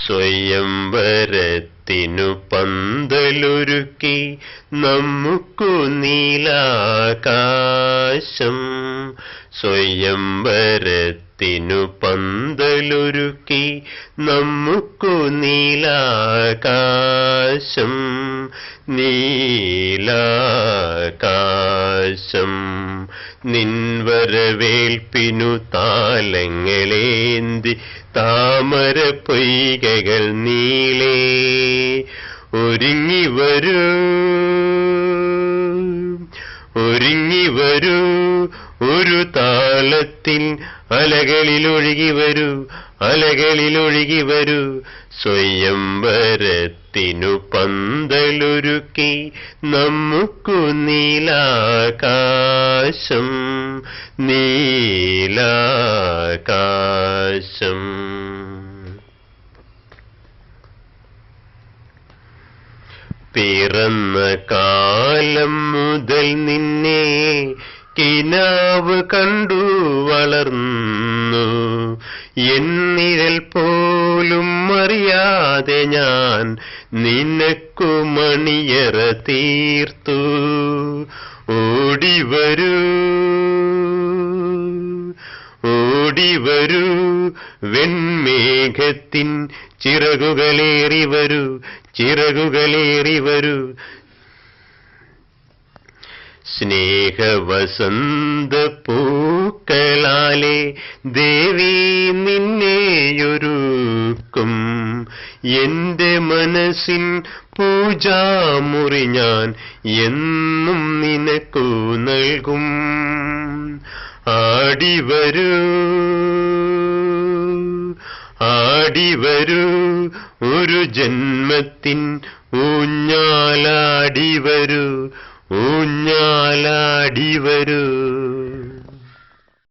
സ്വയംവരത്തിനു പന്തലൊരുക്കി നമുക്കു നീലാകാശം. സ്വയംവരത്തിനു പന്തലൊരുക്കി നമുക്കു നീലാകാശം. നീലാകാശം നിൻവരവേൽപ്പിനു താലങ്ങളേന്തി താമര പൊയ്കകൾ നീളേ. ഒരുങ്ങിവരൂ ഒരുങ്ങിവരൂ ഒരു താളത്തിൽ അലകളിലൊഴുകിവരൂ അലകളിലൊഴുകിവരൂ. സ്വയംവരത്തിനു പന്തലൊരുക്കി നമുക്കു നീലാകാശം. നീലാകാശം പിറന്ന കാലം മുതൽ നിന്നെ കിനാവ് കണ്ടു വളർന്നു. എന്നിഴൽ പോലും അറിയാതെ ഞാൻ നിനക്കു മണിയറ തീർത്തു. ഓടിവരൂ ഓടിവരൂ വെൺമേഘത്തിൻ ചിറകുകളേറിവരൂ ചിറകുകളേറിവരൂ. സ്നേഹവസന്ത പൂക്കളാലെ ദേവി നിന്നെയൊരുക്കും. എന്റെ മനസ്സിൻ പൂജാമുറി ഞാൻ എന്നും നിനക്കു നൽകും. ആടിവരൂ ആടിവരൂ ഒരു ജന്മത്തിൻ ഊഞ്ഞാലാടിവരൂ ഊഞ്ഞാലാടിവരൂ.